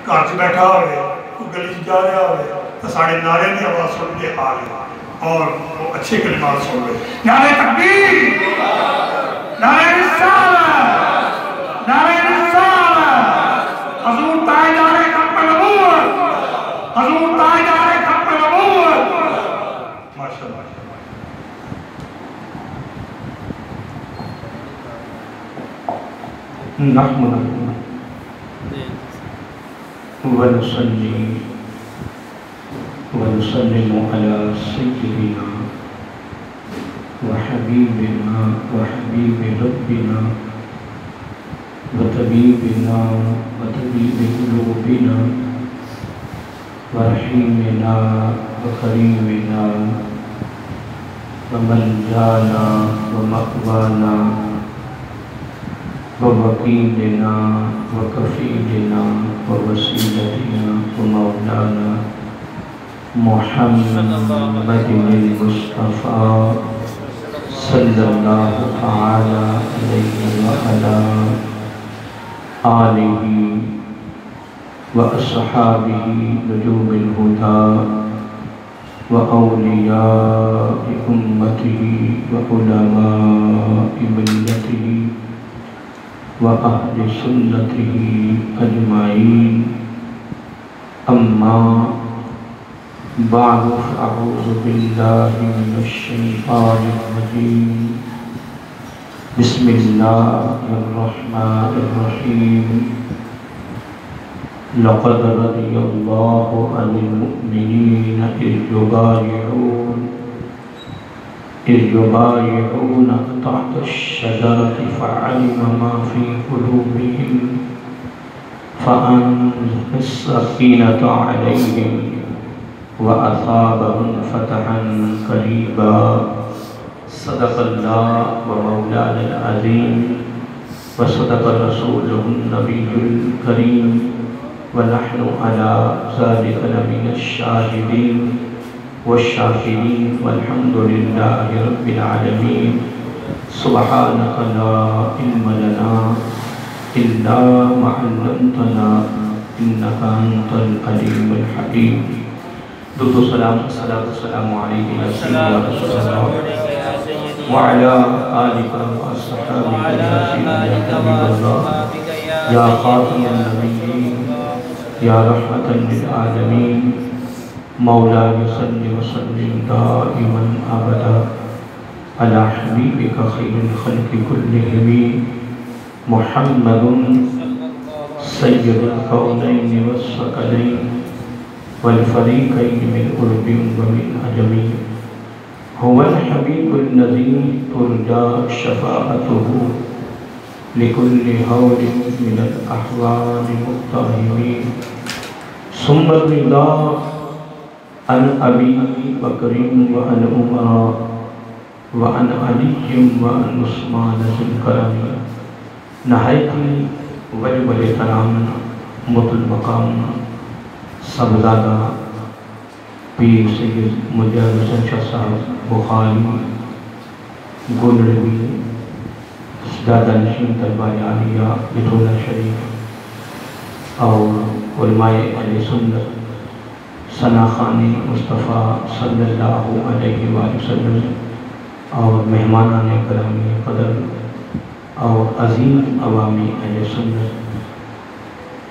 گھر چ بیٹھا ہوئے کوئی گلی جا رہا ہوئے تو سارے نعرے کی آواز سن کے آ گئے اور وہ اچھے کلمات سن گئے نعرے تکبیر نعرے رسالت نعرے رسالت حضور تاجدار ختم نبوت حضور تاجدار ختم نبوت ماشاءاللہ نحمده ونصلي ونسلم على سيدنا وحبيبنا وحبيب ربنا وطبيبنا وطبيب قلوبنا ورحيمنا وكريمنا وملجانا ومأوانا ووكيلنا وكفيلنا ووسيلتنا ومولانا محمد المصطفى صلى الله تعالى عليه وعلى آله وأصحابه نجوم الهدى وأولياء أمته وعلماء ملته وأهل سنته أجمعين أما بعد فأعوذ بالله من الشيطان الرجيم بسم الله الرحمن الرحيم لقد رضي الله عن المؤمنين إذ يبايعونك تحت الشجرة فعلم ما في قلوبهم فأنزل السكينة عليهم وأصابهم فتحا قريبا صدق الله ومولانا العظيم وصدق رسوله النبي الكريم ونحن على ذلك لمن الشاهدين والشاكرين والحمد لله رب العالمين سبحانك لا علم لنا إلا ما علمتنا إنك أنت العليم الحكيم درود و سلام صلاة والسلام عليك يا سيدي رسول الله وعلى آلك وأصحابك يا سيدي حبيب الله يا خاتم النبيين يا رحمة للعالمين مولاي صل وسلم دائما أبدا على حبيبك خير الخلق كلهم محمد سيد الكونين والثقلين والفريقين من قرب ومن عجم هو الحبيب الذي ترجى شفاعته لكل هول من الأحوال مقتحمين ثم الرضا عن أبي بكر وعن عمر وعن علي وعن عثمان ذي الكرم نہایتی وجب الاحترام مطل مقام سبزادہ پیر سید مجاہد حسین شاہ صاحب بخاری گلروی دادا نشین دربار عالیہ بٹھولہ شریف اور علماء اہل سنت ثنا خان مصطفیٰ صلی اللہ علیہ وآلہ وسلم اور مہمانان گرامی قدر اور عظیم عوامی اہل سنت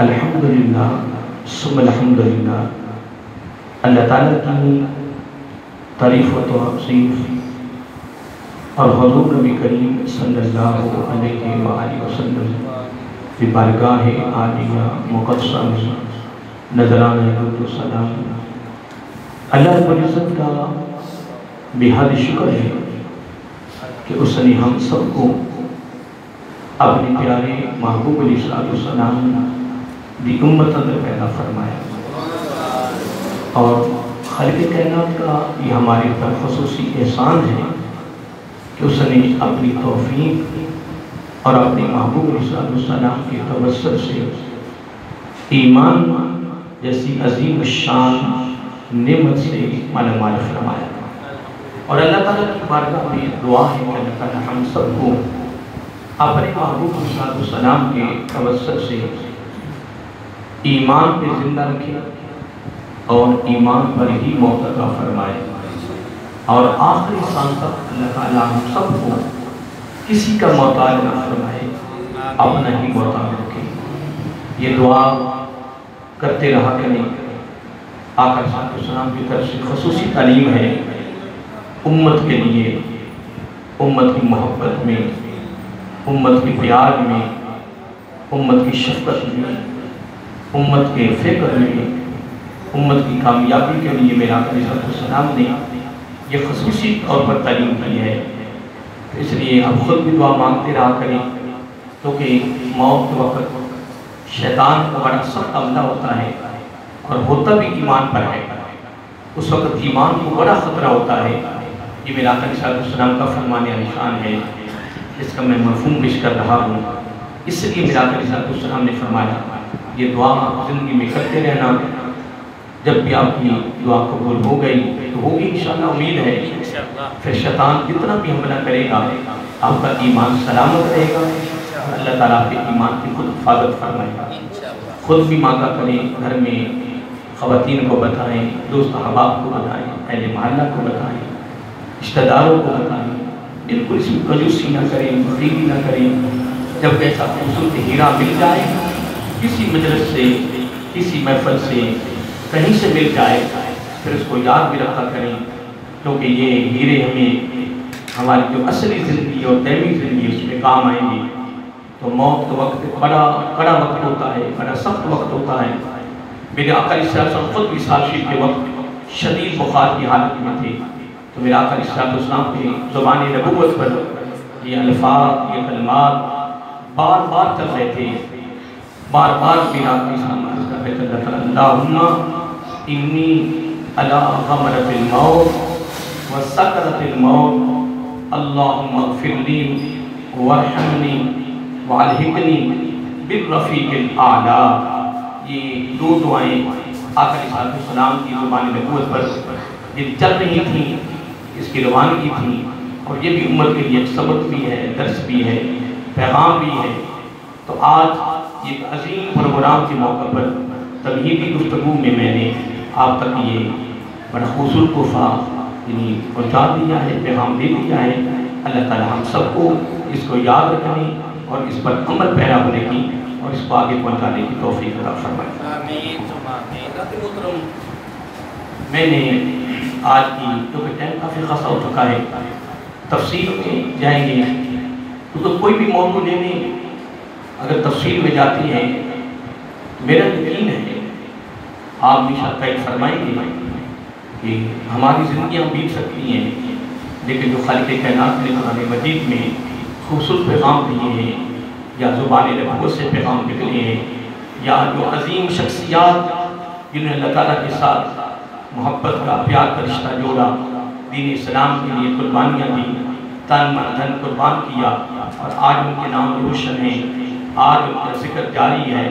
الحمدللہ ثم الحمدللہ اللہ تعالیٰ کی تعریف و توصیف اور حضور نبی کریم صلی اللہ علیہ وآلہ وسلم کی بارگاہ عالیہ مقدسہ میں نظرانہ درود و سلام اللہ رب العزت کا بحد شکر ہے کہ اس نے ہم سب کو اپنے پیارے محبوب علیہ السلام دی امت اندر پیدا فرمایا اور خالق کائنات کا یہ ہمارے پر خصوصی احسان ہے کہ اس نے اپنی توفیق اور اپنے محبوب علیہ السلام کے توسط سے ایمان جیسی عظیم الشان نعمت سے مالا مال فرمایا اور اللہ تعالیٰ کی بارگاہ میں دعا ہے کہ اللہ تعالیٰ ہم سب کو اپنے محبوب علیہ السلام کے توسط سے ایمان پہ زندہ رکھے اور ایمان پر ہی موت عطا فرمائے، اور آخری سال تک اللہ تعالیٰ ہم سب کو کسی کا محتاج نہ فرمائے، اپنا ہی محتاج رکھے۔ یہ دعا کرتے رہا کریں۔ آقا صلی اللہ علیہ وسلم کی طرف سے خصوصی تعلیم ہے امت کے لیے، امت کی محبت میں، امت کی پیار میں، امت کی شفقت میں، امت کے فکر میں، امت کی کامیابی کے لیے میرا آقا صلی اللہ علیہ وسلم نے یہ خصوصی طور پر تعلیم دی ہے۔ اس لیے ہم خود بھی دعا مانگتے رہا کریں، کیونکہ موت کے وقت شیطان کا بڑا سخت حملہ ہوتا ہے، اور ہوتا بھی ایمان پر ہے۔ اس وقت ایمان کو بڑا خطرہ ہوتا ہے۔ یہ میرا آقا صلی اللہ علیہ وسلم کا فرمان نشان ہے، اس کا میں مفہوم پیش کر رہا ہوں۔ اس لیے میرا آقا صلی اللہ علیہ وسلم نے فرمایا یہ دعا آپ زندگی میں کرتے رہنا، جب بھی آپ کی دعا قبول ہو گئی تو ہوگی انشاءاللہ، امید ہے۔ پھر شیطان جتنا بھی حملہ کرے گا آپ کا ایمان سلامت رہے گا، اور اللہ تعالیٰ آپ کے ایمان کی خود حفاظت فرمائے گا۔ خود بھی مانگا کریں، گھر میں خواتین کو بتائیں، دوست احباب کو بتائیں، اہل محلہ کو بتائیں، رشتہ داروں کو بتائیں، بالکل اس میں کنجوسی نہ کریں، بخیلی نہ کریں۔ جب ایسا خوبصورت ہیرا مل جائے کسی مجلس سے، کسی محفل سے، کہیں سے مل جائے، پھر اس کو یاد بھی رکھا کریں، کیونکہ یہ ہیرے ہمیں ہماری جو اصلی زندگی اور دائمی زندگی اس میں کام آئیں گے۔ تو موت کا وقت بڑا کڑا وقت ہوتا ہے، بڑا سخت وقت ہوتا ہے۔ میرے آقا علیہ السلام خود بھی سال شریف کے وقت شدید بخار کی حالت میں تھے، تو میرے آقا علیہ السلام کی زبان نبوت پر یہ الفاظ، یہ کلمات بار بار چل رہے تھے، بار بار میرے آقا علیہ السلام عرض کر رہے تھے اللہم انی علی غمرۃ الموت و سکرۃ الموت اللہم اغفر لی وارحمنی والحقنی بالرفیق الاعلیٰ۔ یہ دو دعائیں آقا علیہ السلام کی زبان نبوت پر یہ چل رہی تھیں، اس کی روانگی تھی، اور یہ بھی امت کے لیے ایک سبق بھی ہے، درس بھی ہے، پیغام بھی ہے۔ تو آج یہ عظیم پروگرام کے موقع پر تمہیدی گفتگو میں میں نے آپ تک یہ بڑا خوبصورت تحفہ یعنی پہنچا دیا ہے، پیغام دے دیا ہے۔ اللہ تعالی ہم سب کو اس کو یاد رکھنے اور اس پر عمل پیرا ہونے کی اور اس کو آگے پہنچانے کی توفیق عطا فرمائے۔ آمین ثم آمین۔ محترم، میں نے آج کی کیونکہ ٹائم کافی خاصا ہو چکا ہے، تفصیل میں جائیں گے تو کوئی بھی موضوع لینے اگر تفصیل میں جاتی ہے، میرا یقین ہے آپ ہمیشہ قید فرمائیں گے کہ ہماری زندگیاں بیت سکتی ہیں، لیکن جو خالق کائنات نے قرآن مجید میں خوبصورت پیغام دیے ہیں، یا زبان نبوت سے پیغام نکلے ہیں، یا جو عظیم شخصیات جنہوں نے اللہ تعالیٰ کے ساتھ محبت کا، پیار کا رشتہ جوڑا، دین اسلام کے لیے قربانیاں دی، تن من دھن قربان کیا، اور آج ان کے نام روشن ہیں، آج ان کا ذکر جاری ہے،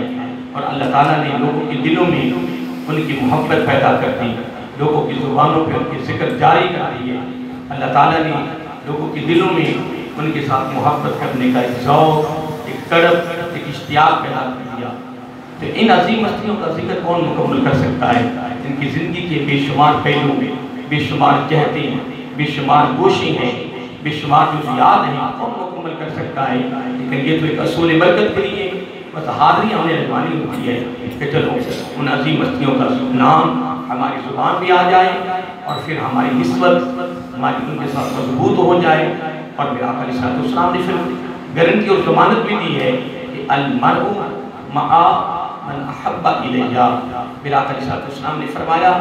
اور اللہ تعالیٰ نے لوگوں کے دلوں میں ان کی محبت پیدا کر دی، لوگوں کی زبانوں پہ ان کے ذکر جاری کر دی ہے۔ اللہ تعالیٰ نے لوگوں کے دلوں میں ان کے ساتھ محبت کرنے کا ایک ذوق، ایک تڑپ، ایک اشتیاق پیدا کر دیا۔ تو ان عظیم ہستیوں کا ذکر کون مکمل کر سکتا ہے؟ ان کی زندگی کے بے شمار پہلو میں بے شمار جہتیں ہیں، بے شمار گوشیں ہیں، بے شمار جزیات ہیں، کون مکمل کر سکتا ہے؟ لیکن یہ تو ایک اصول برکت کے لیے بس حاضری ہمیں رجوانی ہوتی ہے کہ چلو ان عظیم ہستیوں کا نام ہماری زبان بھی آ جائے، اور پھر ہماری نسبت ہماری ان کے ساتھ مضبوط ہو جائے۔ اور میرا آقا علیہ السلام نے پھر گارنٹی اور ضمانت بھی دی ہے کہ المرء مع من احب الیہ۔ میرا آقا علیہ السلام نے فرمایا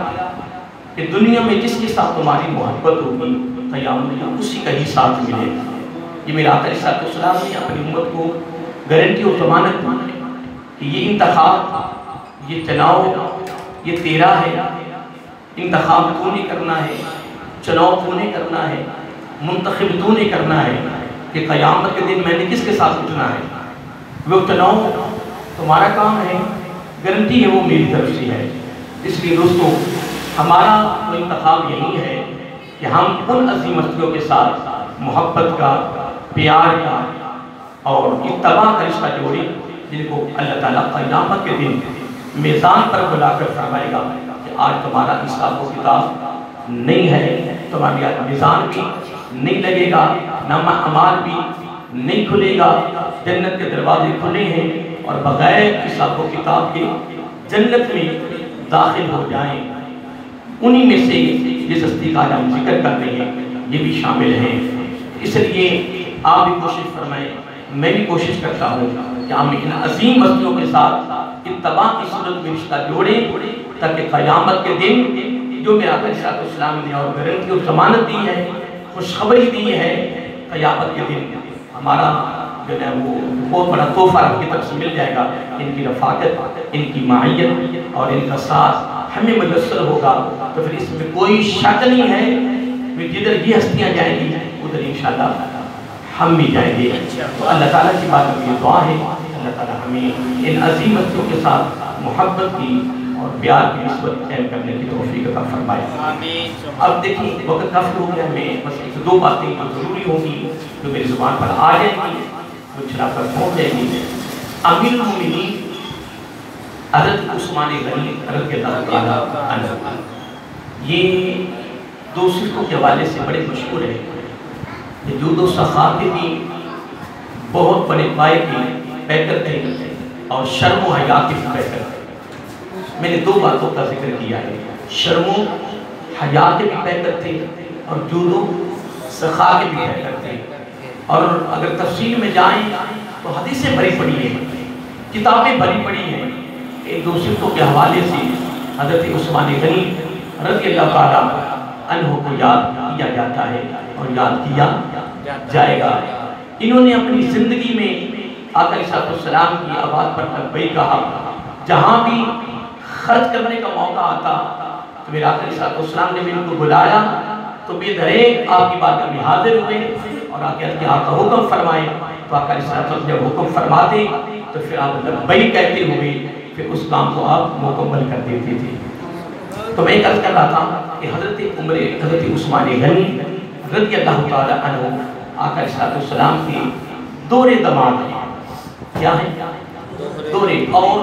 کہ دنیا میں جس کے ساتھ تمہاری محبت ہوگی قیامت میں اسی کا ہی ساتھ ملے گا۔ یہ میرا آقا علیہ السلام نے اپنی امت کو گارنٹی اور ضمانت دی کہ یہ انتخاب، یہ چناؤ، یہ تیرا ہے، انتخاب تو نہیں کرنا ہے، چناؤ تو نہیں کرنا ہے، منتخب تو نہیں کرنا ہے کہ قیامت کے دن میں نے کس کے ساتھ اٹھنا ہے۔ وہ چناؤ تمہارا کام ہے، گارنٹی ہے وہ میری طرف سے ہے۔ اس لیے دوستو ہمارا تو انتخاب یہی ہے کہ ہم ان عظیم ہستیوں کے ساتھ محبت کا، پیار کا اور اتباع کا رشتہ جوڑیں جن کو اللہ تعالیٰ قیامت کے دن میزان پر بلا کر فرمائے گا کہ آج تمہارا حساب و کتاب نہیں ہے، تمہارا میزان بھی نہیں لگے گا، نامہ اعمال بھی نہیں کھلے گا، جنت کے دروازے کھلے ہیں اور بغیر حساب و کتاب کے جنت میں داخل ہو جائیں۔ انہی میں سے جس ہستی کا ہم ذکر کر رہے ہیں یہ بھی شامل ہیں۔ اس لیے آپ بھی کوشش فرمائیں، میں بھی کوشش کرتا ہوں کہ ہم ان عظیم ہستیوں کے ساتھ اتباع کی صورت میں رشتہ جوڑیں تاکہ قیامت کے دن جو میرا آقا صلی اللہ علیہ وسلم نے اور گارنٹی اور ضمانت دی ہے، خوشخبری دی ہے، قیامت کے دن ہمارا جو ہے وہ بہت بڑا تحفہ رب کی طرف سے مل جائے گا۔ ان کی رفاقت، ان کی معیت اور ان کا ساتھ ہمیں میسر ہوگا، تو پھر اس میں کوئی شک نہیں ہے کہ جدھر یہ ہستیاں جائیں گی ادھر انشاءاللہ ہم بھی جائیں گے۔ تو اللہ تعالیٰ کی بات میں یہ دعا ہے، اللہ تعالیٰ ہمیں ان عظیم ہستیوں کے ساتھ محبت کی اور پیار کی نسبت قائم کرنے کی توفیق عطا فرمائے۔ اب دیکھیں وقت کافی ہو گیا، میں بس ایک دو باتیں جو ضروری ہوں گی جو میری زبان پر آ جائیں گی وہ چلا کر پہنچ جائیں گی۔ امیر المومنین حضرت عثمان غنی رضی اللہ تعالیٰ عنہ یہ دو صفتوں کے حوالے سے بڑے مشہور ہیں۔ یہ جود و سخا کے بھی بہت بڑے پائے کے پیکر تھے اور شرم و حیا کے بھی پیکر تھے۔ میں نے دو باتوں کا ذکر کیا ہے، شرم و حیا کے بھی پیکر تھے اور جود و سخا کے بھی پیکر تھے۔ اور اگر تفصیل میں جائیں تو حدیثیں بھری پڑی ہیں، کتابیں بھری پڑی ہیں، ایک دو صفتوں کے حوالے سے حضرت عثمان غنی رضی اللہ تعالیٰ عنہ کو یاد کیا جاتا ہے اور یاد کیا جائے گا۔ انہوں نے اپنی زندگی میں آقا علیہ السلام کی آواز پر لبیک کہا، جہاں بھی خرچ کرنے کا موقع آتا تو میرے آقا علیہ السلام نے ان کو بلایا تو بے دریغ آپ کی بارگاہ میں حاضر ہوئے اور آقا حکم فرمائے تو آقا علیہ السلام جب حکم فرماتے تو پھر آپ لبیک کہتے ہوئے پھر اس کام کو آپ مکمل کر دیتے تھے۔ تو میں ایک عرض کر رہا تھا کہ حضرت عثمان غنی رضی اللہ تعالیٰ عنہ آقا علیہ السلام کے دورے دماد ہیں۔ کیا ہیں؟ دورے، اور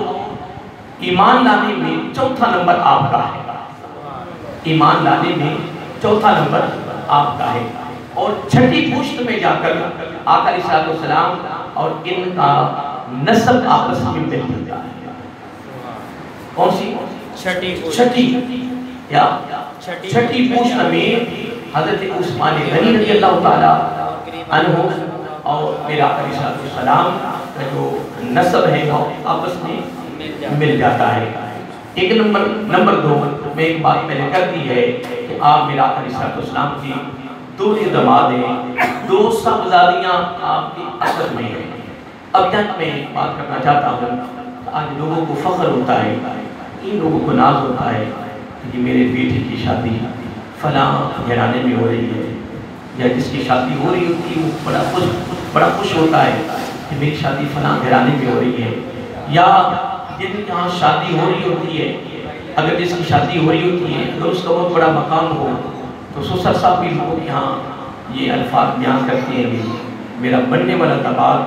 ایمان لانے میں چوتھا نمبر آپ کا ہے، ایمان لانے میں چوتھا نمبر آپ کا ہے، اور چھٹی پشت میں جا کر آقا علیہ السلام اور ان کا نسب آپس میں مل جاتا ہے۔ کون سی؟ چھٹی پوشت میں حضرت عثمان غنی رضی اللہ تعالیٰ عنہ اور میرا آقا علیہ السلام کا جو نسب ہے وہ آپس میں مل جاتا ہے۔ ایک نمبر دو میں ایک بات میں نے کر دی ہے کہ آپ میرا آقا علیہ السلام کی دو دماد ہیں، دو صاحبزادیاں آپ کی اصل میں ہیں۔ اب یہاں میں بات کرنا چاہتا ہوں کہ آج لوگوں کو فخر ہوتا ہے، ان لوگوں کو ناز ہوتا ہے کہ میرے بیٹے کی شادی فلاں گھرانے میں ہو رہی ہے، یا جس کی شادی ہو رہی ہوتی ہے وہ بڑا خوش ہوتا ہے کہ میری شادی فلاں گھرانے میں ہو رہی ہے، یا جن کے یہاں شادی ہو رہی ہوتی ہے اگر جس کی شادی ہو رہی ہوتی ہے اگر اس کا بہت بڑا مقام ہو تو سسر صاحب بھی لوگ یہاں یہ الفاظ بیان کرتے ہیں کہ میرا بننے والا دماد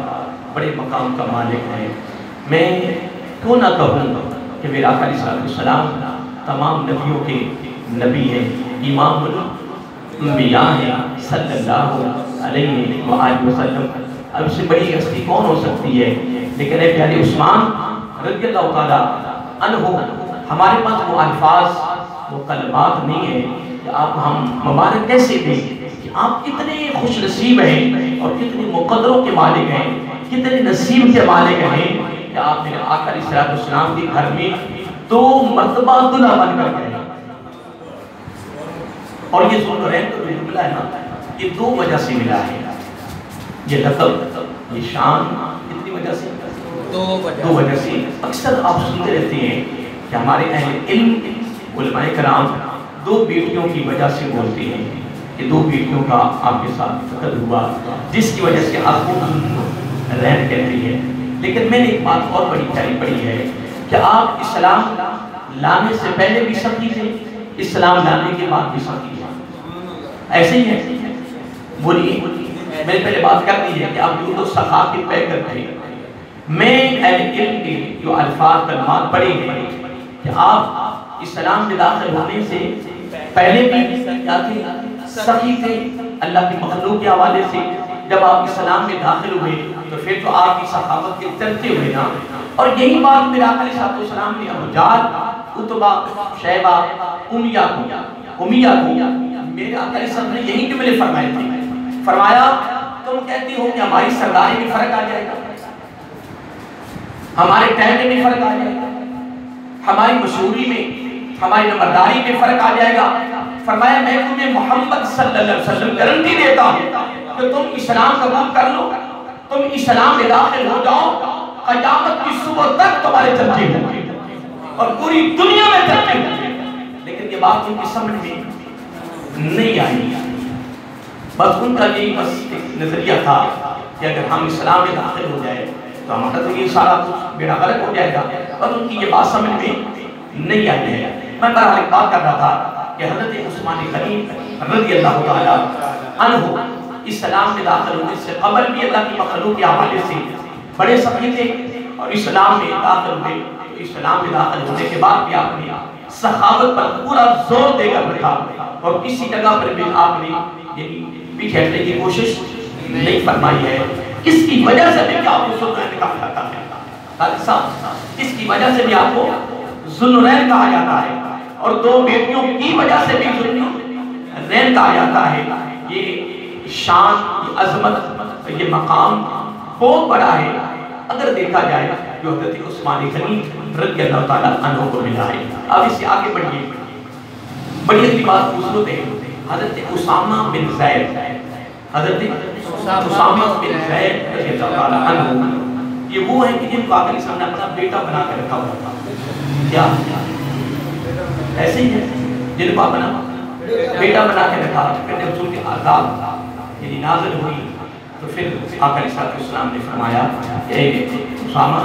بڑے مقام کا مالک ہے۔ میں کیوں نہ کہوں کہ میرا آقا علیہ السلام تمام نبیوں کے نبی ہیں، امام الانبیاء ہیں صلی اللہ علیہ وآلہ وسلم۔ اب اس سے بڑی ہستی کون ہو سکتی ہے؟ لیکن اے پیارے عثمان رضی اللہ تعالیٰ عنہ، ہمارے پاس وہ الفاظ وہ کلمات نہیں ہیں کہ آپ ہم مبارک کیسے دیں کہ آپ کتنے خوش نصیب ہیں اور کتنے مقدروں کے مالک ہیں، کتنے نصیب کے مالک ہیں کہ آپ میرے آقا علیہ السلام کے گھر میں 2 مرتبہ دلہا بن کر گئے۔ اور یہ ذوالنورین کا جو ملا ہے نا، یہ 2 وجہ سے ملا ہے، یہ لقب، یہ شان کتنی وجہ سے؟ 2 وجہ سے۔ اکثر آپ سنتے رہتے ہیں کہ ہمارے اہل علم علماء کرام 2 بیٹیوں کی وجہ سے بولتے ہیں کہ 2 بیٹیوں کا آپ کے ساتھ قتل ہوا جس کی وجہ سے آپ کو رہن کہتی ہے۔ لیکن میں نے ایک بات اور بڑی پیاری پڑھی ہے کہ آپ اسلام لانے سے پہلے بھی سخی تھے، اسلام لانے کے بعد بھی سخی تھے، ایسے ہی ہے؟ بولیے، میں نے پہلے بات کر دی ہے کہ آپ جود و سخا کے پیکر تھے، میں اہل علم کے جو الفاظ کلمات پڑھے ہیں کہ آپ اسلام میں داخل ہونے سے پہلے بھی کیا تھے؟ سخی تھے اللہ کی مخلوق کے حوالے سے. جب آپ اسلام میں داخل ہوئے تو پھر تو آپ کی صحابت کے چلتے ہوئے نا. اور یہی بات میرے آقا علیہ السلام نے ابو جہل، عتبہ، شیبہ، امیہ کو میرے آقا علیہ السلام نے یہی جملے فرمائے تھے. فرمایا تم کہتی ہو کہ ہماری سرداری میں فرق آ جائے گا، ہمارے ٹہنے میں فرق آ جائے گا، ہماری مشہوری میں، ہماری نمبرداری میں فرق آ جائے گا. فرمایا میں تمہیں محمد صلی اللہ علیہ وسلم گارنٹی دیتا ہوں کہ تم اسلام قبول کر لو، تم اسلام میں داخل ہو جاؤ، قیامت کی صبح تک تمہارے چرچے ہوں گے اور پوری دنیا میں چرچے ہوں گے. لیکن یہ بات ان کی سمجھ میں نہیں آئی. بس ان کا یہی بس ایک نظریہ تھا کہ اگر ہم اسلام میں داخل ہو جائے تو ہمارا تو یہ سارا کچھ بیڑا غرق ہو جائے گا. بس ان کی یہ بات سمجھ میں نہیں آئی ہے. میں بہرحال ایک بات کر رہا تھا کہ حضرت عثمان غنی رضی اللہ تعالیٰ عنہ اسلام میں داخل ہونے سے قبل بھی اللہ کی مخلوق کے حوالے سے بڑے سخی تھے، اور اسلام میں داخل ہوئے تو اسلام میں داخل ہونے کے بعد بھی آپ نے سخاوت پر پورا زور دے کر رکھا، اور کسی جگہ پر بھی آپ نے پیچھے ہٹنے کی کوشش نہیں فرمائی ہے. اس کی وجہ سے بھی آپ کو ذوالنورین کہا جاتا ہے. اس کی وجہ سے بھی آپ کو ذوالنورین کہا جاتا ہے، اور دو بیٹیوں کی وجہ سے بھی ذوالنورین کہا جاتا ہے. یہ شان، یہ عظمت، یہ مقام بہت بڑا ہے اگر دیکھا جائے جو حضرت عثمان غنی رضی اللہ تعالیٰ عنہ کو ملا ہے. اب اس سے آگے بڑھیے. بڑی اچھی بات خوبصورت ہے. حضرت اسامہ بن زید، حضرت اسامہ بن زید رضی اللہ تعالیٰ عنہ، یہ وہ ہیں کہ جن کو آقا علیہ السلام نے اپنا بیٹا بنا کے رکھا ہوا تھا. کیا ایسے ہی ہے جن کو اپنا بیٹا بنا کے رکھا. پھر رسول کے آداب یعنی نازل ہوئی تو پھر آقا علیہ السلام نے فرمایا کہ اسامہ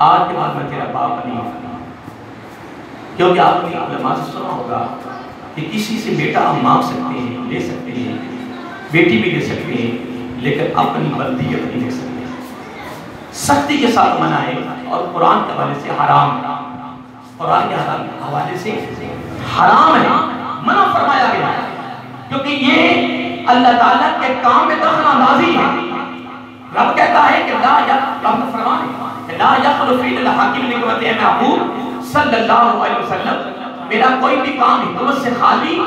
آج کے بعد میں تیرا باپ نہیں ہوں. کیونکہ آپ نے علماء سے سنا ہوگا کہ کسی سے بیٹا ہم مانگ سکتے ہیں، لے سکتے ہیں، بیٹی بھی لے سکتے ہیں، لیکن اپنی بلدیت نہیں لے سکتے. سختی کے ساتھ منع ہے، اور قرآن کے حوالے سے حرام، قرآن کے حوالے سے حرام ہے، منع فرمایا گیا ہے. کیونکہ یہ اللہ تعالیٰ کے کام میں دخل اندازی ہے. رب کہتا ہے کہ لا یخلو فی الحکیم لحکمت محبوب صلی اللہ علیہ وسلم، میرا کوئی بھی کام حکمت سے خالی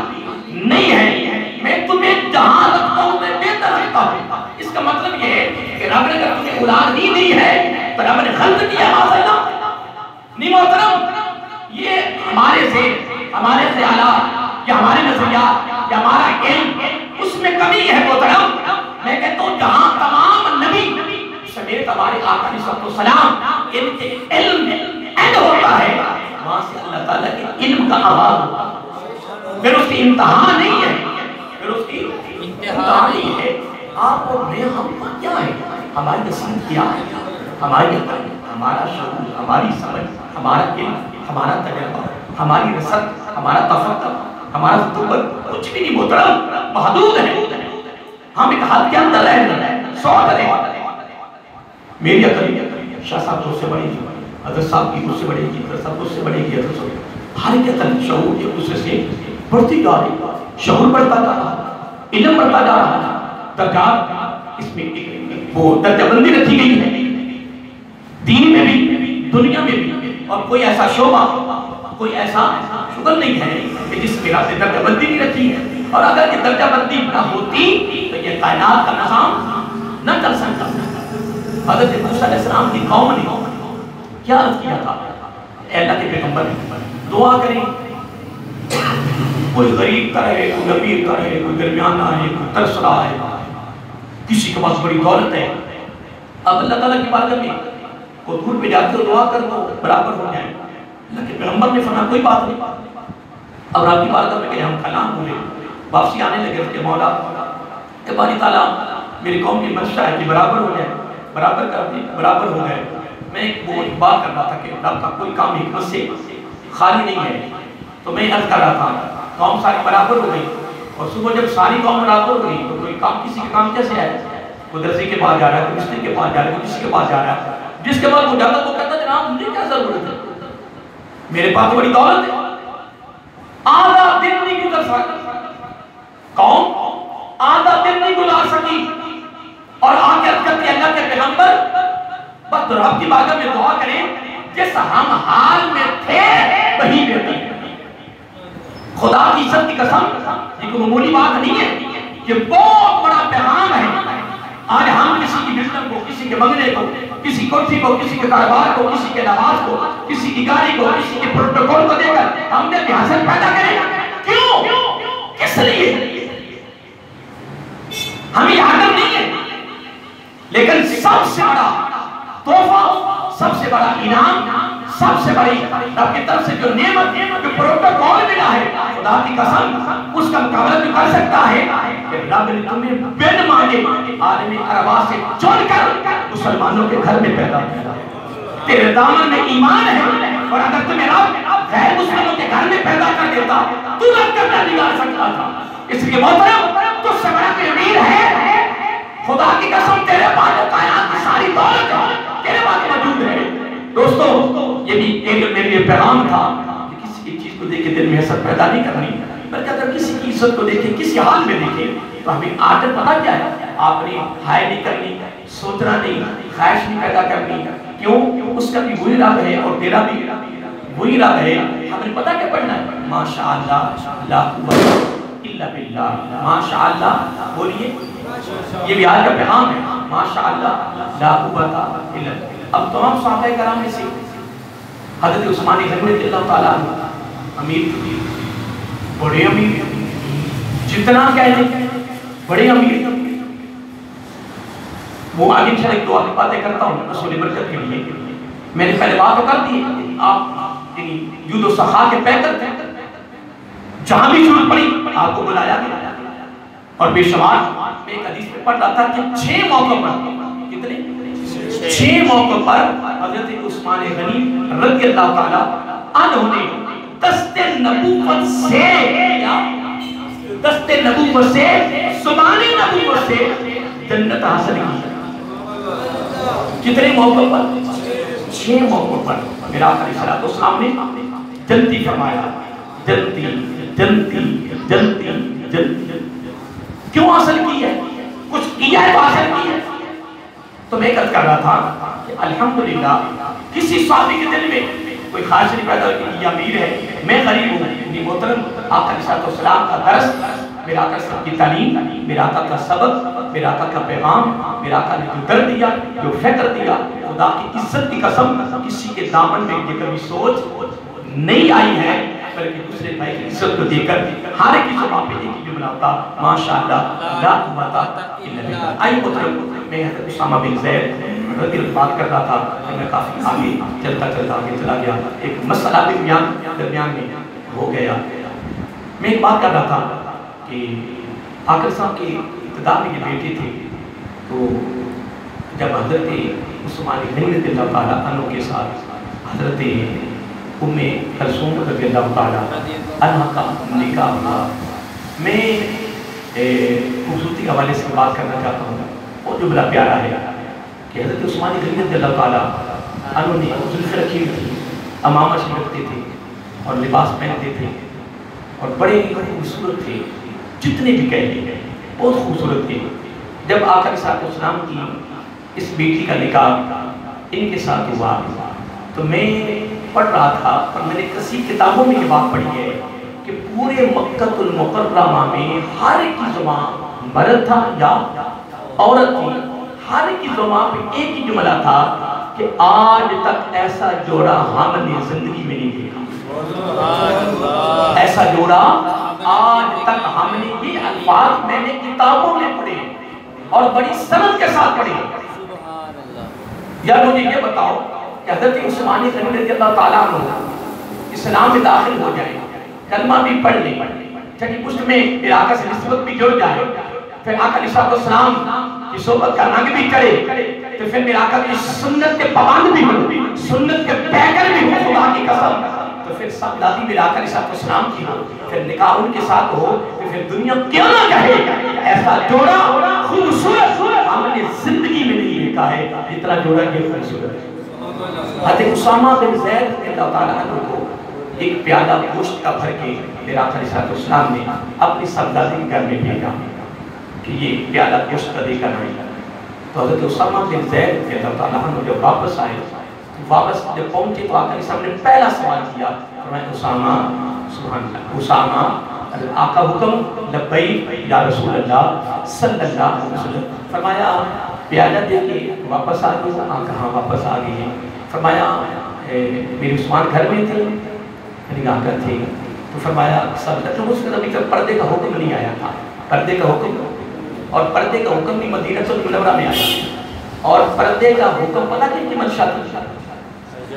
نہیں ہے. میں تمہیں جہاں رکھتا ہوں میں بہتر رکھتا ہوں. اس کا مطلب یہ ہے کہ رب نے اگر تمہیں اولاد ہی نہیں ہے تو رب نے غلط کیا نہیں. محترم، یہ ہمارے سے ہمارے خیالات یا ہمارے نظریات یا ہمارا علم اس میں کمی ہے. محترم، میں کہتا ہوں جہاں تمام نبی سمیت ہمارے آقا علیہ السلام ان کے علم اینڈ ہوتا ہے، وہاں سے اللہ تعالیٰ کے علم کا آغاز ہوتا ہے. پھر اس کی امتحان نہیں ہے، پھر اس کی امتحان نہیں ہے. آپ اور میں ہم کیا ہے؟ ہماری نصیحت کیا ہے؟ ہماری عقل، ہمارا شعور، ہماری سمجھ، ہمارا علم، ہمارا تجربہ، ہماری رسد، ہمارا تفکر، ہمارا تدبر کچھ بھی نہیں. محترم، محدود ہے. ہم ایک حد کے اندر رہے، سوچ رہے. میری عقل شاہ صاحب کو اس سے بڑی گی، حضرت صاحب کی اس سے بڑی گی، حضرت صاحب اس سے بڑی گی، حضرت صاحب ہر ایک عقل شعور ایک دوسرے سے بڑھتی جا رہی. شعور بڑھتا جا رہا، علم بڑھتا جا رہا. درجات اس میں وہ درجہ بندی رکھی گئی ہے، دین میں بھی دنیا میں بھی. اور کوئی ایسا شعبہ، کوئی ایسا شغل نہیں ہے کہ جس میں آپ نے درجہ بندی نہیں رکھی ہے. اور اگر یہ درجہ بندی نہ ہوتی تو یہ کائنات کا نظام نہ چل سکتا. حضرت موسیٰ علیہ السلام کی قوم نے کیا عرض کیا تھا؟ اے اللہ کے پیغمبر دعا کریں، کوئی غریب کا رہے، کوئی امیر کا رہے، کوئی درمیانہ ہے، کوئی ترس رہا ہے، کسی کے پاس بڑی دولت ہے. اب اللہ تعالیٰ کی بارگاہ میں کو دور پہ جاتے ہو دعا کر دو برابر ہو جائیں. اللہ کے پیغمبر نے فرمایا کوئی بات نہیں. اب آپ کی بارگاہ میں کہ ہم کلام ہوئے واپسی آنے لگے کہ مولا کہ باری تعالیٰ میری قوم کی منشا ہے کہ برابر ہو جائے، برابر کر دیں، برابر ہو جائے. میں ایک بات کر رہا تھا کہ رب کا کوئی کام حکمت سے خالی نہیں ہے. تو میں عرض کر رہا تھا قوم ساری برابر ہو گئی، اور صبح جب ساری قوم برابر ہو گئی تو کوئی کام کسی کے کام کیسے ہے؟ کوئی درزی کے پاس جا رہا ہے، کوئی مستری کے پاس جا رہا ہے، کوئی کسی کے پاس جا رہا ہے. جس کے بعد وہ جاتا تو کہتا جناب مجھے کیا ضرورت ہے، میرے پاس تو بڑی دولت ہے. آدھا دن نہیں گزر سکا. کون؟ آدھا دن نہیں گزار سکی اور آگے کرتے اللہ کے پیغمبر بس رب کی بارگاہ میں دعا کریں جس ہم حال میں تھے وہی بہتر. خدا کی عزت کی قسم یہ کوئی معمولی بات نہیں ہے، یہ بہت بڑا پیغام ہے. آج ہم کسی کی بزنس کو، کسی کے بنگلے کو، کسی کرسی کو، کسی کے کاروبار کو، کسی کے نماز کو، کسی کی گاڑی کو، کسی کے پروٹوکول کو دے کر ہم نے حسد پیدا کرے. کیوں؟ کس لیے؟ ہمیں حاضر نہیں ہے. لیکن سب سے بڑا تحفہ، سب سے بڑا انعام، سب سے بڑی رب کی طرف سے جو نعمت، جو پروٹوکول ملا ہے، خدا کی قسم اس کا مقابلہ بھی کر سکتا ہے کہ رب نے تمہیں بن مانگے عالم عربا سے چن کر مسلمانوں کے گھر میں پیدا کیا. تیرے دامن میں ایمان ہے، اور اگر تمہیں رب غیر مسلموں کے گھر میں پیدا کر دیتا تو رب کرنا نہیں آ سکتا تھا. اس لیے محترم تجھ سے بڑا کوئی امیر ہے؟ خدا کی قسم تیرے پاس کائنات کی ساری دولت ہے، تیرے پاس موجود ہے. دوستو یہ بھی ایک میرے لیے پیغام تھا کہ کسی کی چیز کو دیکھ کے دل میں حسد پیدا نہیں کرنی، بلکہ اگر کسی کی عزت کو دیکھیں، کسی حال میں دیکھیں تو ہمیں عادت پتہ کیا ہے، آپ نے ہائے نہیں کرنی، سوچنا نہیں، خواہش نہیں پیدا کرنی. کیوں؟ اس کا بھی وہی رب ہے اور تیرا بھی وہی رب ہے. ہمیں پتہ کیا پڑھنا ہے؟ ماشاءاللہ لا قوت الا باللہ. ماشاءاللہ بولیے، یہ بھی آج کا پیغام ہے. ماشاءاللہ لا قوت الا باللہ. اب تمام صحابہ کرام میں سے حضرت عثمان غنی رضی اللہ تعالیٰ امیر تھے، بڑے امیر، جتنا کہہ لیں بڑے امیر. وہ آگے چل ایک دعا کی باتیں کرتا ہوں رسول برکت کے لیے. میں نے پہلے بات تو کر دی، آپ یود و سخا کے پیکر تھے، جہاں بھی ضرورت پڑی آپ کو بلایا گیا. اور بے شمار میں ایک حدیث میں پڑھ رہا تھا کہ 6 موقع پر، کتنے؟ 6 موقع پر حضرت عثمان غنی رضی اللہ تعالیٰ عنہ نے دست نبوت سے، دست نبوت سے، زبان نبوت سے جنت حاصل کی. کتنے موقع پر؟ 6 موقع پر میرا آقا علیہ السلام نے جنتی فرمایا. جنتی جنتی جنتی جنتی. کیوں حاصل کی ہے؟ کچھ کیا ہے تو حاصل کی ہے. تو میں عرض کر رہا تھا کہ الحمدللہ کسی صحابی کے دل میں کوئی خواہش نہیں پیدا کہ یہ امیر ہے، میں غریب ہوں. محترم آقا علیہ السلام کا درس، میرا آقا کی تعلیم، میرا آقا کا سبق، میرا آقا کا پیغام، میرا آقا نے جو در دیا، جو فکر دیا، خدا کی عزت کی قسم کسی کے دامن میں یہ کبھی سوچ نہیں آئی ہے، بلکہ دوسرے بھائی کی عزت کو دیکھ کر ہر ایک کی زبان پہ ایک ہی جملہ ہوتا ماشاءاللہ لا قوت الا باللہ. آئی محترم میں حضرت اسامہ بن زید رضی اللہ بات کر رہا تھا کہ میں کافی آگے چلتا چلتا آگے چلا گیا. ایک مسئلہ درمیان میں ہو گیا. میں ایک بات کر رہا تھا کہ آقا صاحب کے ابتدا میں یہ بیٹے تھے، تو جب حضرت عثمان غنی رضی اللہ تعالیٰ عنہ کے ساتھ حضرت ام کلثوم رضی اللہ تعالیٰ عنہ کا نکاح ہوا، میں خوبصورتی حوالے سے بات کرنا چاہتا ہوں. اور جو بڑا پیارا ہے کہ حضرت عثمان غنی رضی اللہ تعالیٰ عنہ نے زلف رکھی ہوئی تھی، امامہ رکھتے تھے اور لباس پہنتے تھے اور بڑے خوبصورت تھے. جتنے بھی کہہ لیں بہت خوبصورت تھے. جب آقا علیہ السلام کی اس بیٹی کا نکاح ان کے ساتھ ہوا تو میں پڑھ رہا تھا اور میں نے کسی کتابوں میں یہ بات پڑھی ہے کہ پورے مکہ المکرمہ میں ہر ایک کی زبان مرد تھا یا عورت تھی، ہر ایک کی زبان پہ ایک ہی جملہ تھا کہ آج تک ایسا جوڑا ہم نے زندگی میں نہیں دیکھا. ایسا جوڑا آج تک ہم نے، یہ الفاظ میں نے کتابوں میں پڑھے اور بڑی سند کے ساتھ پڑھے. یا مجھے یہ بتاؤ کہ حضرت عثمان غنی رضی اللہ تعالیٰ عنہ اسلام میں داخل ہو جائے، کلمہ بھی پڑھ لیں، چھٹی پشت میں پھر آقا سے نسبت بھی جڑ جائے، پھر آقا علیہ السلام کی صحبت کا رنگ بھی چڑھے، تو پھر میرے آقا کی سنت کے پابند بھی ہو، سنت کے پیکر بھی ہو خدا کی قسم، تو پھر سب دادی میرے آقا علیہ السلام کی ہو، پھر نکاح ان کے ساتھ ہو، تو پھر دنیا کیوں نہ کہے ایسا جوڑا خوبصورت ہم نے زندگی میں نہیں دیکھا ہے اتنا جوڑا یہ خوبصورت ہے۔ حضرت اسامہ بن زید رضی اللہ تعالیٰ عنہ کو ایک پیالہ گوشت کا بھر کے میرا آقا علیہ السلام نے اپنی صاحبزادی کے گھر میں بھیجا کہ یہ پیالہ گوشت کا دے کر آئے۔ تو حضرت اسامہ بن زید رضی اللہ تعالیٰ عنہ جب واپس آئے، واپس جب پہنچے تو آقا علیہ السلام نے پہلا سوال کیا، فرمایا اسامہ، سبحان اللہ، اسامہ آقا حکم لبیک یا رسول اللہ صلی اللہ علیہ وسلم۔ فرمایا پیالہ دے کے واپس آ گئے؟ آقا ہاں واپس آ گئے ہیں۔ فرمایا میرے عثمان گھر میں تھے؟ آقا تھے۔ تو فرمایا سب تو اس وقت ابھی تک پردے کا حکم نہیں آیا تھا، پردے کا حکم، اور پردے کا حکم بھی مدینہ المنورہ میں آیا، اور پردے کا حکم پتہ نہیں کہ منشا تھی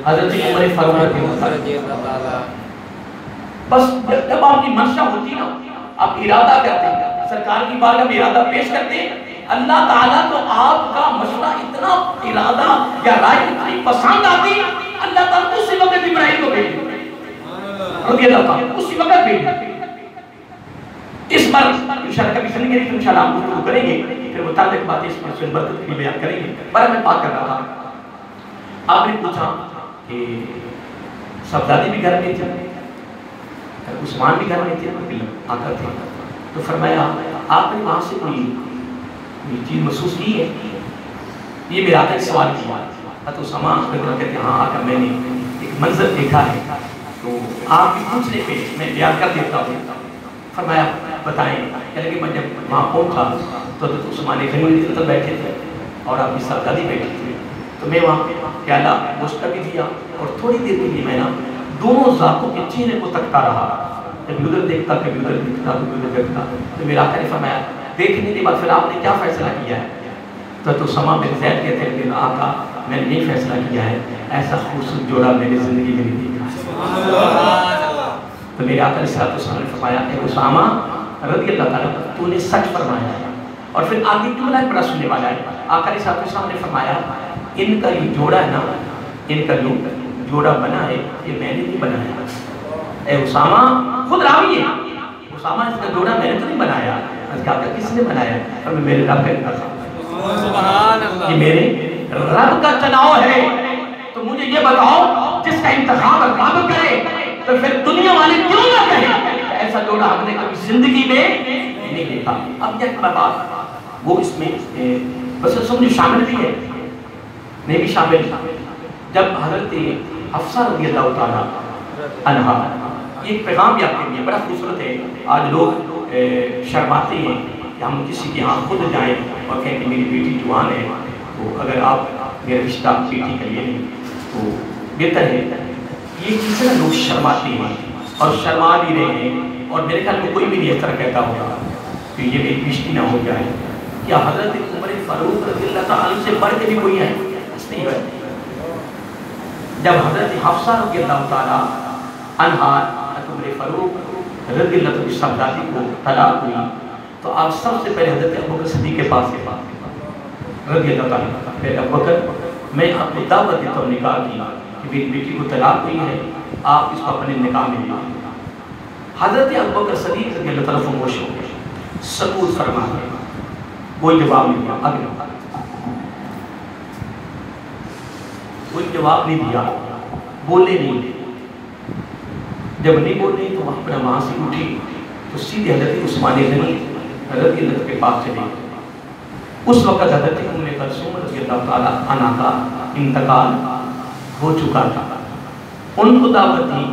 حضرت عمر فاروق رضی اللہ تعالیٰ۔ بس جب آپ کی منشا ہوتی نا، آپ ارادہ کرتے ہیں، سرکار کی بارگاہ میں ارادہ پیش کرتے ہیں، اللہ تعالیٰ تو آپ کا مشورہ اتنا ارادہ یا رائے اتنی پسند آتی، اللہ تعالیٰ اسی وقت ابراہیم کو بھیج رضی اللہ تعالیٰ، اسی وقت بھیج۔ اس بار انشاءاللہ کبھی سنیں گے، انشاءاللہ ہم گفتگو کریں گے، پھر متعلق باتیں اس میں سن برکت کی بیان کریں گے۔ بارہ میں بات کر رہا تھا، آپ نے پوچھا کہ صاحبزادی بھی گھر میں تھے، عثمان بھی گھر میں تھے، آقا تھے، تو فرمایا آپ نے وہاں سے کوئی چیز محسوس کی ہے؟ یہ میرا آقا نے سوال کیا۔ تو اسامہ کہتے ہیں ہاں آقا میں نے ایک منظر دیکھا ہے، تو آپ کی پوچھنے پہ میں بیان کر دیتا ہوں۔ فرمایا بتائیں؟ کہ میں جب وہاں پہنچا تو حضرت عثمان غنی رضی اللہ بیٹھے تھے اور آپ کی صاحبزادی بیٹھی تھی، تو میں وہاں پیالہ گوشت کا بھی دیا، اور تھوڑی دیر کے لیے میں نا دونوں ذاتوں کے چہرے کو تکتا رہا، کبھی ادھر دیکھتا کبھی ادھر دیکھتا کبھی ادھر دیکھتا۔ تو میرا آقا نے فرمایا دیکھنے کے بعد پھر آپ نے کیا فیصلہ کیا ہے؟ تو اسامہ بن زید کہتے ہیں کہ آقا میں نے یہ فیصلہ کیا ہے، ایسا خوبصورت جوڑا میں نے زندگی میں نہیں دیکھا۔ تو میرے آقا علیہ السلام نے فرمایا اے اسامہ رضی اللہ تعالیٰ تو نے سچ فرمایا ہے، اور پھر آگے جملہ بڑا سننے والا ہے۔ آقا علیہ السلام نے فرمایا ان کا یہ جوڑا ہے نا، ان کا جو جوڑا بنا ہے یہ میں نے نہیں بنایا، اے اسامہ خود راوی ہے، اسامہ اس کا جوڑا میں نے تو نہیں بنایا، اس کا کس نے بنایا؟ اور میں میرے رب کا انتخاب، یہ میرے رب کا چناؤ ہے۔ تو مجھے یہ بتاؤ جس کا انتخاب رب کرے تو پھر دنیا والے کیوں نہ کہیں ایسا جوڑا ہم نے کبھی زندگی میں نہیں دیکھا۔ اب یہ بات وہ اس میں بس سمجھو شامل بھی ہے نہیں بھی شامل۔ جب حضرت حفصہ رضی اللہ تعالیٰ عنہا، ایک پیغام بھی آپ کے لیے بڑا خوبصورت ہے، آج لوگ شرماتے ہیں کہ ہم کسی کے ہاں خود جائیں اور کہیں کہ میری بیٹی جوان ہے، تو اگر آپ میرا رشتہ بیٹی کے لیے نہیں تو بہتر ہے۔ یہ چیزیں لوگ شرماتے ہیں اور شرما بھی رہے ہیں، اور میرے خیال میں کوئی بھی نہیں اس طرح کہتا ہوگا کہ یہ میری بیٹی نہ ہو جائے۔ کیا حضرت عمر فاروق رضی اللہ تعالیٰ سے بڑھ کے بھی کوئی ہے؟ نہیں ہے۔ جب حضرت حفصہ رضی اللہ تعالیٰ عنہا عمر فاروق رضی اللہ تعالیٰ کی صاحبزادی کو طلاق ہوئی تو آپ سب سے پہلے حضرت ابوبکر صدیق کے پاس رضی اللہ تعالیٰ، پھر ابوبکر میں آپ کو دعوت دیتا ہوں نکاح کی کہ میری بیٹی کو طلاق ہوئی ہے، آپ اس کو اپنے نکاح میں لیں۔ حضرت ابوبکر صدیق رضی اللہ تعالیٰ خاموش ہو گئے، سکوت فرما گئے، کوئی جواب نہیں دیا، کوئی جواب نہیں دیا، بولے نہیں۔ جب نہیں بولے تو وہاں سے اٹھی تو سیدھے حضرت عثمان غنی رضی اللہ کے پاس چلے۔ اس وقت حضرت ام کلثوم رضی اللہ تعالیٰ عنہا کا انتقال ہو چکا تھا، ان کو دعوت دی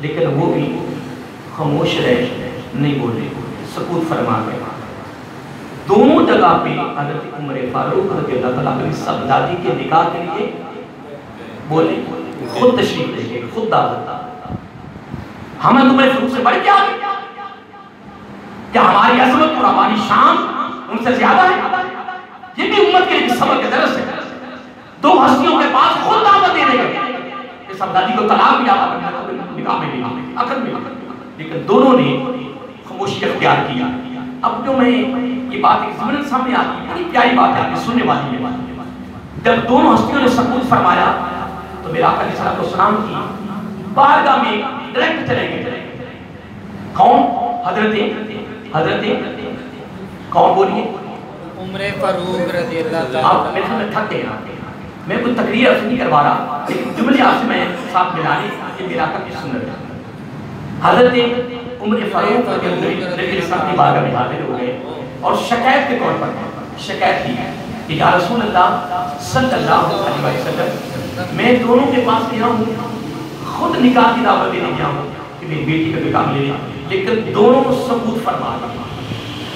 لیکن وہ بھی خاموش رہے، نہیں بولے، سکوت فرما گئے۔ دونوں جگہ پہ حضرت عمر فاروق رضی اللہ تعالیٰ کی صاحبزادی کے نکاح کے لیے بولے، خود تشریف لے گئے، خود دعوت دا۔ ہمیں عمر فاروق سے بڑھ کے آگے کیا ہماری عظمت اور ہماری شان ان سے زیادہ ہے؟ یہ بھی امت کے لیے صبر کے درس ہے۔ دو ہستیوں کے پاس خود دعوت دینے گئے کہ صاحبزادی کو طلاق بھی آتا نکاح میں بھی عقد میں، لیکن دونوں نے خاموشی اختیار کیا۔ اب جو میں یہ بات ایک ضمن سامنے آتی ہے، بڑی پیاری بات ہے، آپ نے سننے والی ہے۔ جب دونوں ہستیوں نے سکوت فرمایا تو میرا آقا علیہ السلام کی بارگاہ میں ڈائریکٹ چلے گئے۔ کون؟ حضرت کون بولیے؟ عمر فاروق رضی اللہ تعالیٰ آپ میرے سامنے تھک گئے ہیں، میں کوئی تقریر آپ سے نہیں کروا رہا، لیکن جملے آپ سے میں ساتھ ملانے یہ میرا آقا کی سنت ہے۔ حضرت عمر فاروق رضی اللہ نبی السلام کی بارگاہ میں حاضر ہو گئے اور شکایت کے طور پر شکایت کی کہ یا رسول اللہ صلی اللہ علیہ وسلم، میں دونوں کے پاس گیا ہوں، خود نکاح کی دعوت دینے گیا ہوں کہ میری بیٹی کا نکاح لے لیں، لیکن دونوں ثبوت فرما دیں۔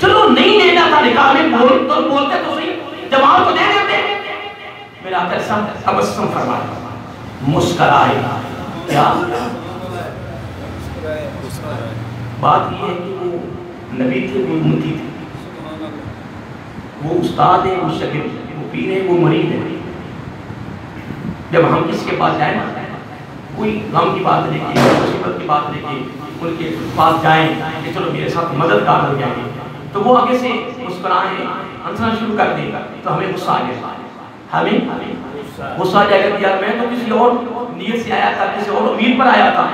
چلو نہیں دینا تھا نکاح میں بولتے تو صحیح، جماعت کو دے دیتے۔ میرا آقا صاحب تبسم فرمایا، مسکرائے۔ کیا بات یہ ہے کہ وہ نبی تھے، وہ امتی تھے، وہ استاد ہے، وہ شاگرد ہے، وہ پیر ہے، وہ مرید ہے۔ جب ہم کس کے پاس جائیں نا، کوئی غم کی بات لے کے، مصیبت کی بات لے کے ان کے پاس جائیں کہ چلو میرے ساتھ مددگار ہو جائیں گے، تو وہ آگے سے مسکرائیں، ہنسنا شروع کر دیں تو ہمیں غصہ آ جائے گا، ہمیں غصہ آ جائے گا کہ یار میں تو کسی اور نیت سے آیا تھا، کسی اور امید پر آیا تھا،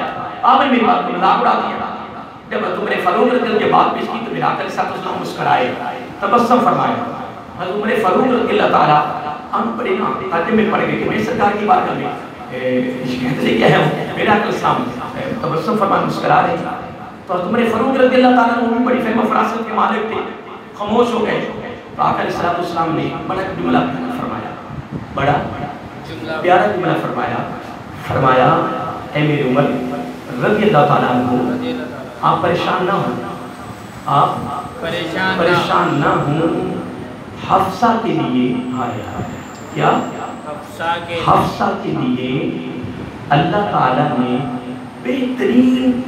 آپ نے میری بات کو مذاق اڑا دیا۔ جب تم نے فاروق رضی اللہ کی بات پیش کی تو میرا آقا صلی اللہ علیہ وسلم مسکرائے، تبسم فرمایا۔ حضرت عمر فاروق رضی اللہ تعالیٰ عنہ پڑے نا خاتمے میں پڑ گئے کہ میں سرکار کی بارگاہ میں شکایت لے کے آیا ہوں، میرا آقا السلام تبسم فرمایا، مسکرا رہے تھے۔ تو حضرت عمر فاروق رضی اللہ تعالیٰ عنہ بھی بڑی فہم و فراست کے مالک تھے، خاموش ہو گئے۔ تو آقا علیہ السلام نے بڑا جملہ فرمایا، بڑا پیارا جملہ فرمایا، اے میرے عمر رضی اللہ تعالیٰ عنہ، آپ پریشان نہ ہوں، آپ پریشان نہ ہوں، حفصہ کے لیے آیا۔ کیا؟ حفصہ کے لیے اللہ تعالیٰ نے بہترین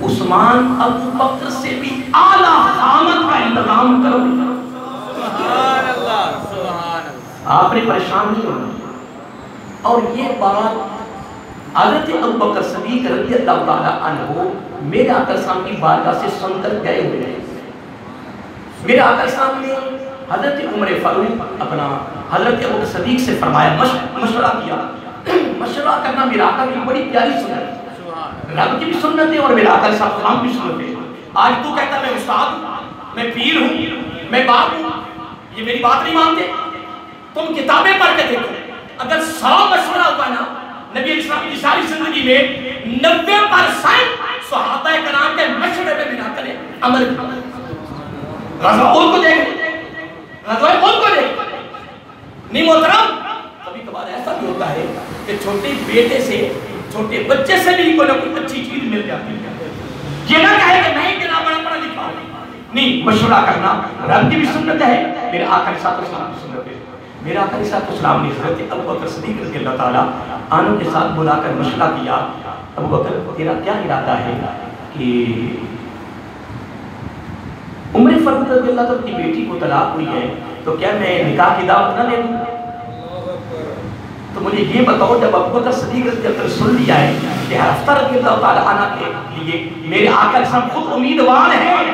عثمان ابو بکر سے بھی اعلیٰ خامت کا انتظام کرو۔ سبحان اللہ، سبحان اللہ۔ آپ نے پریشان نہیں ہونا۔ اور یہ بات حضرت ابو بکر صدیق رضی اللہ تعالیٰ عنہ میرے آقا صاحب کی بارگاہ سے سن کر گئے ہوئے ہیں۔ میرے آقا صاحب نے حضرت عمر فاروق اپنا حضرت ابو بکر صدیق سے فرمایا، مشورہ کیا۔ مشورہ کرنا میرے آقا کی بڑی پیاری سنت ہے، رب کی بھی سنت ہے اور میرے آقا صاحب خام کی سنت ہے۔ آج تو کہتا میں استاد ہوں، میں پیر ہوں، میں باپ ہوں، یہ میری بات نہیں مانتے؟ تم کتابیں پڑھ کے دیکھو، اگر 100 مشورہ ہوا نا نبی علیہ السلام کی ساری زندگی میں 90% صحابہ کرام کے مشورے پہ بنا کریں عمل کریں۔ غزوہ احد کو دیکھ، غزوہ احد کو دیکھ، نہیں محترم، کبھی کبھار ایسا بھی ہوتا ہے کہ چھوٹے بیٹے سے، چھوٹے بچے سے بھی کوئی نہ کوئی اچھی چیز مل جاتی ہے۔ یہ نہ کہے کہ نہیں کہ نہ بڑا پڑھا لکھا ہوں، نہیں، مشورہ کرنا رب کی بھی سنت ہے، میرے آقا علیہ السلام کی سنت ہے۔ میرا آقا علیہ السلام نے حضرت ابو بکر صدیق رضی اللہ تعالیٰ عنہ کے ساتھ بلا کر مشورہ کیا، ابو بکر تیرا کیا ارادہ ہے کہ عمر فاروق رضی اللہ تعالیٰ کی بیٹی کو طلاق ہوئی ہے تو کیا میں نکاح کی دعوت نہ دے دوں؟ تو مجھے یہ بتاؤ، جب ابو بکر صدیق رضی اللہ تعالیٰ سن لیا ہے کہ حفصہ رضی اللہ تعالیٰ عنہ کے لیے میرے آقا علیہ السلام خود امیدوار ہیں،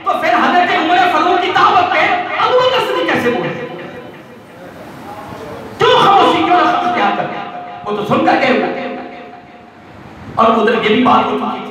تو پھر حضرت عمر فاروق کی دعوت پہ ابو بکر صدیق کیسے بولے؟ کیوں خاموشی، کیوں نہ اختیار کرتے؟ وہ تو سن کر گئے ہوئے۔ اور ادھر یہ بھی بات ہو چکی